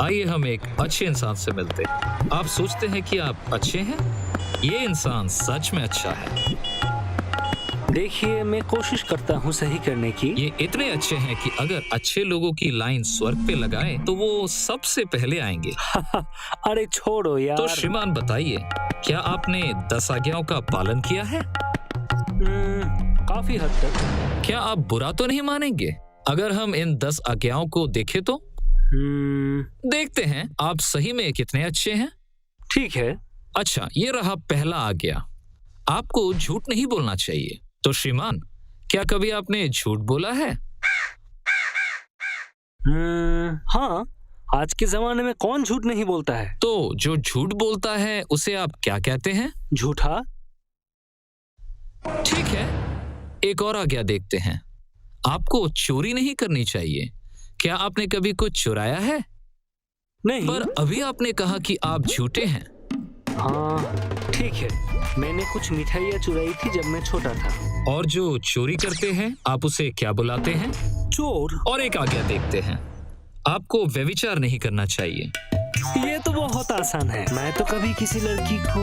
आइए हम एक अच्छे इंसान से मिलते हैं। आप सोचते हैं कि आप अच्छे हैं? ये इंसान सच में अच्छा है। देखिए, मैं कोशिश करता हूँ सही करने की। ये इतने अच्छे हैं कि अगर अच्छे लोगों की लाइन स्वर्ग पे लगाएं तो वो सबसे पहले आएंगे। अरे छोड़ो यार। तो श्रीमान बताइए, क्या आपने 10 आज्ञाओं का पालन किया है? काफी हद तक। क्या आप बुरा तो नहीं मानेंगे अगर हम इन 10 आज्ञाओं को देखें तो? देखते हैं आप सही में कितने अच्छे हैं। ठीक है। अच्छा, ये रहा पहला आज्ञा, आपको झूठ नहीं बोलना चाहिए। तो श्रीमान, क्या कभी आपने झूठ बोला है? हाँ, आज के जमाने में कौन झूठ नहीं बोलता है। तो जो झूठ बोलता है उसे आप क्या कहते हैं? झूठा। ठीक है, एक और आज्ञा देखते हैं, आपको चोरी नहीं करनी चाहिए। क्या आपने कभी कुछ चुराया है? नहीं। पर अभी आपने कहा कि आप झूठे हैं। हाँ ठीक है, मैंने कुछ मिठाइयाँ चुराई थी जब मैं छोटा था। और जो चोरी करते हैं आप उसे क्या बुलाते हैं? चोर। और एक आज्ञा देखते हैं, आपको व्यभिचार नहीं करना चाहिए। ये तो बहुत आसान है, मैं तो कभी किसी लड़की को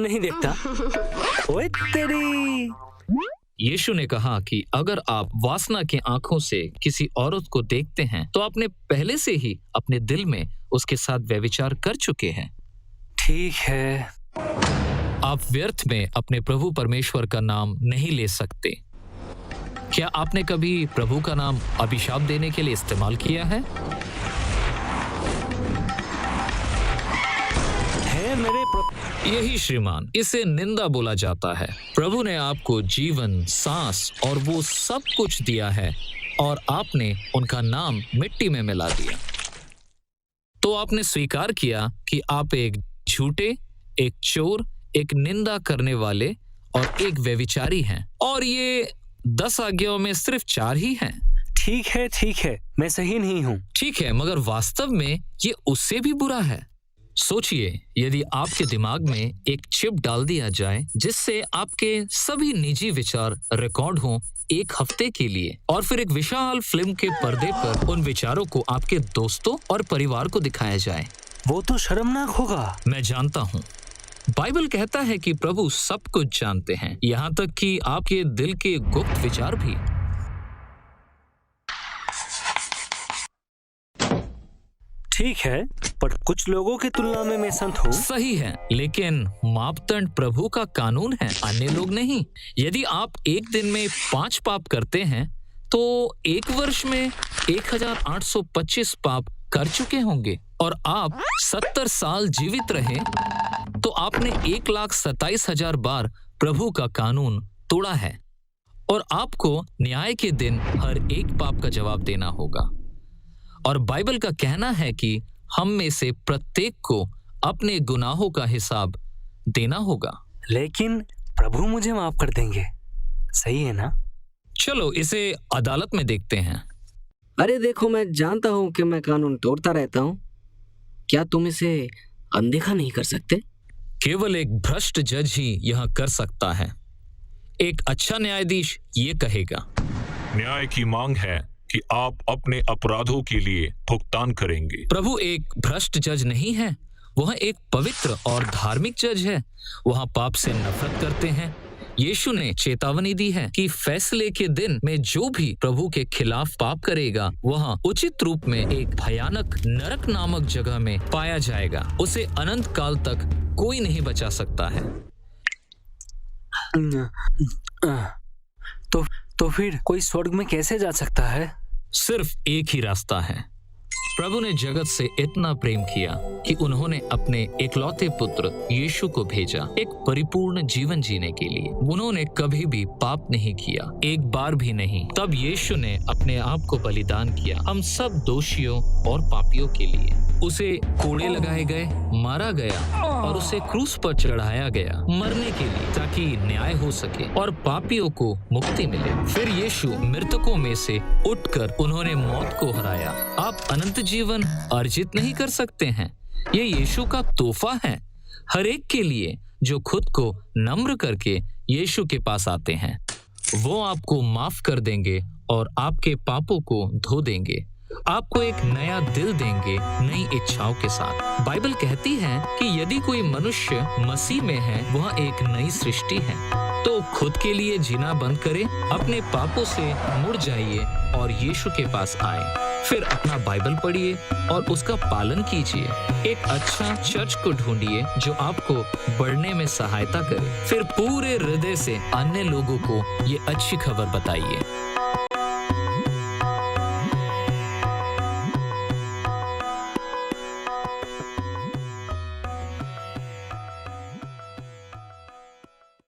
नहीं देखता। ओए तेरी। यीशु ने कहा कि अगर आप वासना की आंखों से किसी औरत को देखते हैं तो आपने पहले से ही अपने दिल में उसके साथ व्यभिचार कर चुके हैं। ठीक है। आप व्यर्थ में अपने प्रभु परमेश्वर का नाम नहीं ले सकते। क्या आपने कभी प्रभु का नाम अभिशाप देने के लिए इस्तेमाल किया है? यही श्रीमान, इसे निंदा बोला जाता है। प्रभु ने आपको जीवन, सांस और वो सब कुछ दिया है और आपने उनका नाम मिट्टी में मिला दिया। तो आपने स्वीकार किया कि आप एक झूठे, एक चोर, एक निंदा करने वाले और एक व्यभिचारी हैं। और ये 10 आज्ञाओं में सिर्फ 4 ही हैं। ठीक है, मैं सही नहीं हूँ। ठीक है, मगर वास्तव में ये उससे भी बुरा है। सोचिए, यदि आपके दिमाग में एक चिप डाल दिया जाए जिससे आपके सभी निजी विचार रिकॉर्ड हों 1 हफ्ते के लिए, और फिर एक विशाल फिल्म के पर्दे पर उन विचारों को आपके दोस्तों और परिवार को दिखाया जाए। वो तो शर्मनाक होगा। मैं जानता हूँ। बाइबल कहता है कि प्रभु सब कुछ जानते हैं, यहाँ तक कि आपके दिल के गुप्त विचार भी। ठीक है, पर कुछ लोगों की तुलना में मैं संत हूँ। सही है, लेकिन मापदंड प्रभु का कानून है, अन्य लोग नहीं। यदि आप एक दिन में 5 पाप करते हैं तो 1 वर्ष में 1825 पाप कर चुके होंगे। और आप 70 साल जीवित रहे तो आपने 1,27,000 बार प्रभु का कानून तोड़ा है। और आपको न्याय के दिन हर एक पाप का जवाब देना होगा। और बाइबल का कहना है कि हम में से प्रत्येक को अपने गुनाहों का हिसाब देना होगा। लेकिन प्रभु मुझे माफ कर देंगे, सही है ना? चलो इसे अदालत में देखते हैं। अरे देखो, मैं जानता हूँ कि मैं कानून तोड़ता रहता हूँ। क्या तुम इसे अनदेखा नहीं कर सकते? केवल एक भ्रष्ट जज ही यह कर सकता है। एक अच्छा न्यायाधीश ये कहेगा, न्याय की मांग है कि आप अपने अपराधों के लिए भुगतान करेंगे। प्रभु एक भ्रष्ट जज नहीं है, वह एक पवित्र और धार्मिक जज है। वह पाप से नफरत करते हैं। यीशु ने चेतावनी दी है कि फैसले के दिन में जो भी प्रभु के खिलाफ पाप करेगा वह उचित रूप में एक भयानक नरक नामक जगह में पाया जाएगा। उसे अनंत काल तक कोई नहीं बचा सकता है। तो फिर कोई स्वर्ग में कैसे जा सकता है? सिर्फ एक ही रास्ता है। प्रभु ने जगत से इतना प्रेम किया कि उन्होंने अपने इकलौते पुत्र यीशु को भेजा एक परिपूर्ण जीवन जीने के लिए। उन्होंने कभी भी पाप नहीं किया, एक बार भी नहीं। तब यीशु ने अपने आप को बलिदान किया हम सब दोषियों और पापियों के लिए। उसे कोड़े लगाए गए, मारा गया और उसे क्रूस पर चढ़ाया गया मरने के लिए, ताकि न्याय हो सके और पापियों को मुक्ति मिले। फिर यीशु मृतकों में से उठकर उन्होंने मौत को हराया। आप अनंत जीवन अर्जित नहीं कर सकते हैं, ये यीशु का तोहफा है हर एक के लिए जो खुद को नम्र करके यीशु के पास आते हैं। वो आपको माफ कर देंगे और आपके पापों को धो देंगे। आपको एक नया दिल देंगे नई इच्छाओं के साथ। बाइबल कहती है कि यदि कोई मनुष्य मसीह में है वह एक नई सृष्टि है। तो खुद के लिए जीना बंद करें, अपने पापों से मुड़ जाइए और यीशु के पास आए। फिर अपना बाइबल पढ़िए और उसका पालन कीजिए। एक अच्छा चर्च को ढूंढिए जो आपको बढ़ने में सहायता करे। फिर पूरे हृदय से अन्य लोगों को ये अच्छी खबर बताइए।